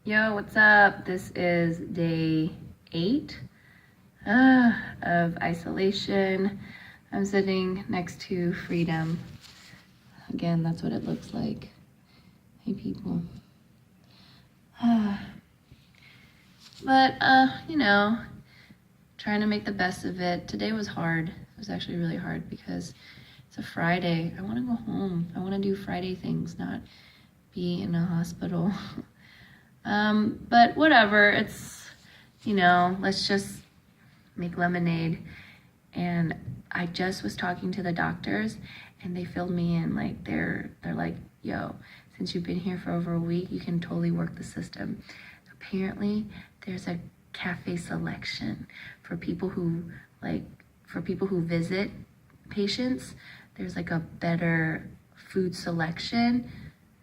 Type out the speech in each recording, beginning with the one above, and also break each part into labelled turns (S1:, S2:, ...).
S1: Yo, what's up? This is day 8 of isolation. I'm sitting next to Freedom. Again, that's what it looks like. Hey, people. But, trying to make the best of it. Today was hard. It was actually really hard because it's a Friday. I want to go home. I want to do Friday things, not be in a hospital. But whatever, let's just make lemonade. And I just was talking to the doctors and they filled me in. Like they're like, yo, since you've been here for over a week, you can totally work the system. Apparently there's a cafe selection for people who visit patients. There's like a better food selection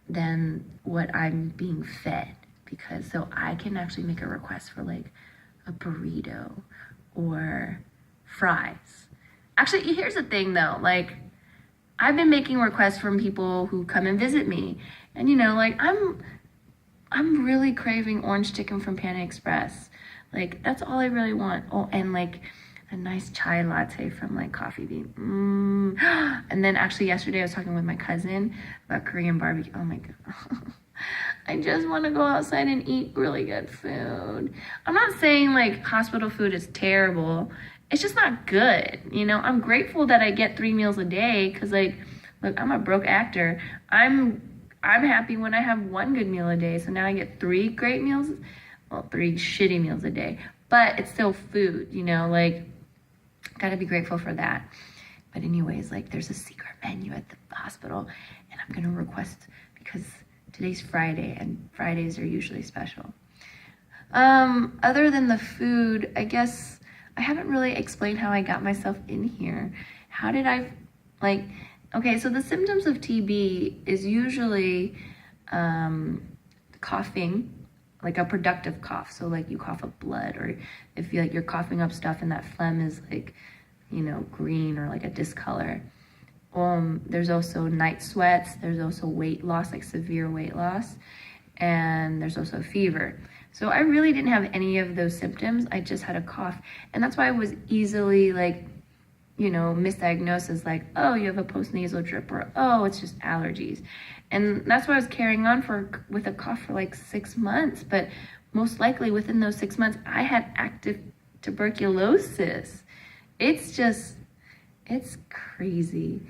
S1: than what I'm being fed, because so I can actually make a request for like a burrito or fries. Actually, here's the thing though, like I've been making requests from people who come and visit me, and I'm really craving orange chicken from Panda Express. Like that's all I really want. Oh, and like a nice chai latte from like Coffee Bean. And then actually yesterday I was talking with my cousin about Korean barbecue. Oh my god. I just want to go outside and eat really good food. I'm not saying like hospital food is terrible. It's just not good. I'm grateful that I get 3 meals a day because like, look, I'm a broke actor. I'm happy when I have 1 good meal a day. So now I get 3 great meals, well, 3 shitty meals a day. But it's still food, like gotta be grateful for that. But anyways, like there's a secret menu at the hospital and I'm gonna request because today's Friday and Fridays are usually special. Other than the food, I guess I haven't really explained how I got myself in here. How did I, okay, so the symptoms of TB is usually coughing, like a productive cough. So like you cough up blood, or if you're coughing up stuff and that phlegm is like, green or like a discolor. There's also night sweats. There's also weight loss, like severe weight loss. And there's also fever. So I really didn't have any of those symptoms. I just had a cough. And that's why I was easily misdiagnosed as like, oh, you have a postnasal drip, or oh, it's just allergies. And that's why I was carrying on with a cough for like 6 months. But most likely within those 6 months, I had active tuberculosis. It's crazy.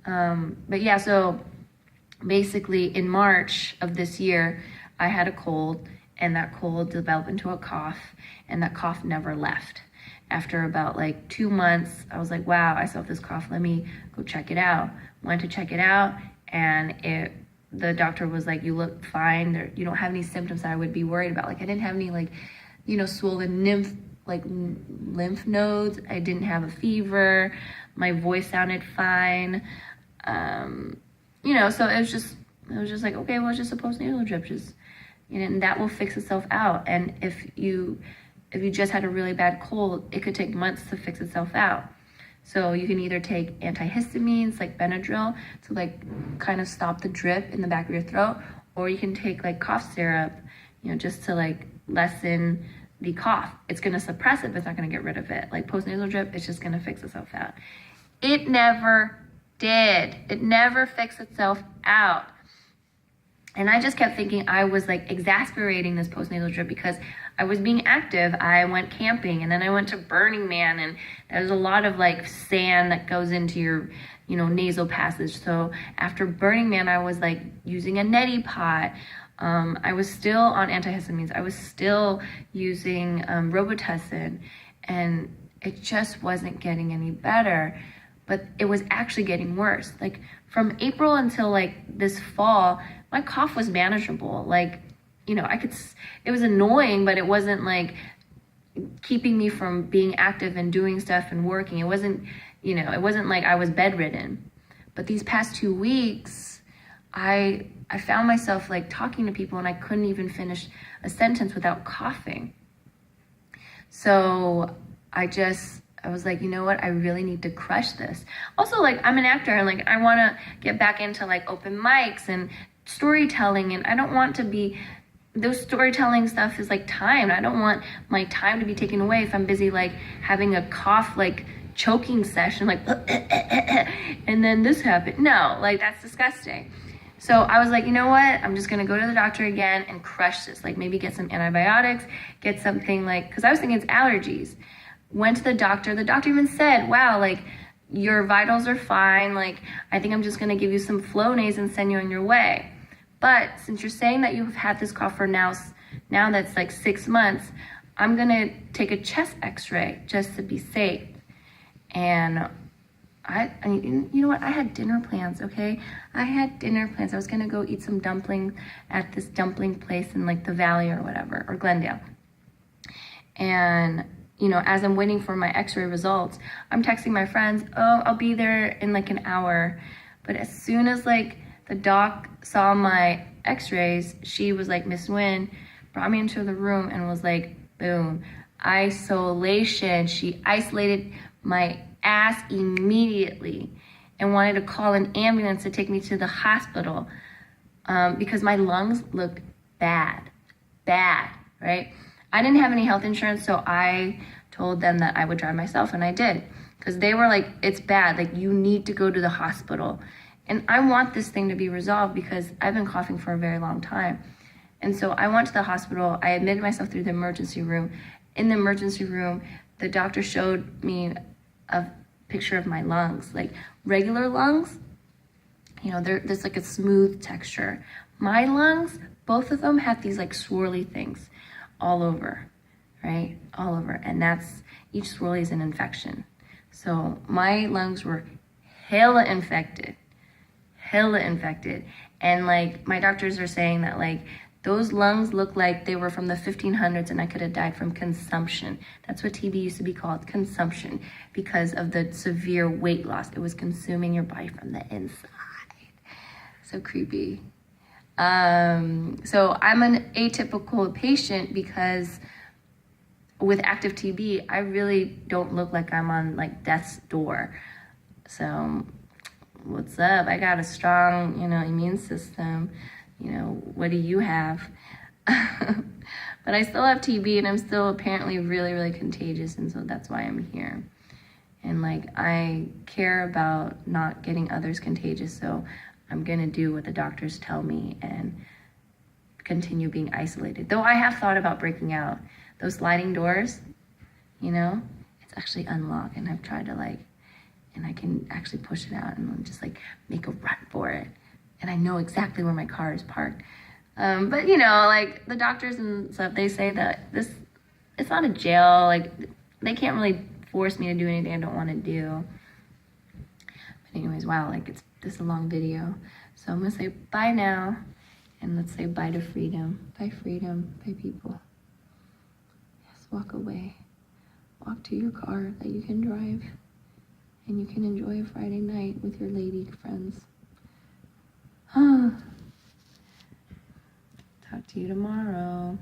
S1: But yeah, so basically in March of this year, I had a cold, and that cold developed into a cough, and that cough never left. After about like 2 months, I was like, wow, I still have this cough. Let me go check it out. Went to check it out, and the doctor was like, you look fine. You don't have any symptoms that I would be worried about. Like I didn't have any swollen lymph nodes. I didn't have a fever. My voice sounded fine. So it was just like, okay, well, it's just a postnasal drip, and that will fix itself out. And if you just had a really bad cold, it could take months to fix itself out. So you can either take antihistamines like Benadryl to like kind of stop the drip in the back of your throat, or you can take like cough syrup, just to like lessen the cough. It's going to suppress it, but it's not going to get rid of it. Like postnasal drip, it's just going to fix itself out. It never did. It never fixed itself out. And I just kept thinking I was like exasperating this postnasal drip because I was being active. I went camping, and then I went to Burning Man, and there's a lot of like sand that goes into your, nasal passage. So after Burning Man, I was like using a neti pot. I was still on antihistamines. I was still using Robitussin, and it just wasn't getting any better. But it was actually getting worse. Like from April until like this fall, my cough was manageable. Like, it was annoying, but it wasn't like keeping me from being active and doing stuff and working. It wasn't like I was bedridden. But these past 2 weeks, I found myself like talking to people and I couldn't even finish a sentence without coughing. So I was like, you know what? I really need to crush this. Also, like, I'm an actor and like I want to get back into like open mics and storytelling, and I don't want to be those storytelling stuff is like timed. I don't want my time to be taken away if I'm busy like having a cough, like choking session, like, and then this happened. No, like that's disgusting. So I was like, you know what? I'm just gonna go to the doctor again and crush this. Like maybe get some antibiotics, get something like, cause I was thinking it's allergies. Went to the doctor. The doctor even said, wow, like your vitals are fine. Like I think I'm just gonna give you some Flonase and send you on your way. But since you're saying that you've had this cough for now that's like 6 months, I'm gonna take a chest x-ray just to be safe. And I mean, you know what? I had dinner plans, okay? I had dinner plans. I was gonna go eat some dumplings at this dumpling place in like the Valley or whatever, or Glendale. And, you know, as I'm waiting for my x-ray results, I'm texting my friends, oh, I'll be there in like an hour. But as soon as like the doc saw my x-rays, she was like, Miss Nguyen, brought me into the room and was like, boom, isolation. She isolated my ass immediately and wanted to call an ambulance to take me to the hospital because my lungs looked bad, right? I didn't have any health insurance, so I told them that I would drive myself, and I did. Because they were like, it's bad, like you need to go to the hospital. And I want this thing to be resolved because I've been coughing for a very long time. And so I went to the hospital. I admitted myself through the emergency room. In the emergency room, the doctor showed me a picture of my lungs. Like regular lungs, you know, there's like a smooth texture. My lungs, both of them have these like swirly things all over, right? All over. And that's, each swirly is an infection. So my lungs were hella infected. And like my doctors are saying that like those lungs look like they were from the 1500s and I could have died from consumption. That's what TB used to be called, consumption, because of the severe weight loss. It was consuming your body from the inside. So creepy. So I'm an atypical patient because with active TB, I really don't look like I'm on like death's door. So what's up? I got a strong, you know, immune system. You know, what do you have? But I still have TB and I'm still apparently really, really contagious. And so that's why I'm here. And like, I care about not getting others contagious. So I'm going to do what the doctors tell me and continue being isolated. Though I have thought about breaking out. Those sliding doors, you know, it's actually unlocked. And I've tried to like, and I can actually push it out and just like make a run for it. And I know exactly where my car is parked. But you know, like the doctors and stuff, they say that it's not a jail. Like they can't really force me to do anything I don't want to do. But anyways, wow, like this is a long video. So I'm gonna say bye now. And let's say bye to freedom. Bye freedom, bye people. Yes, walk away. Walk to your car that you can drive. And you can enjoy a Friday night with your lady friends. Talk to you tomorrow.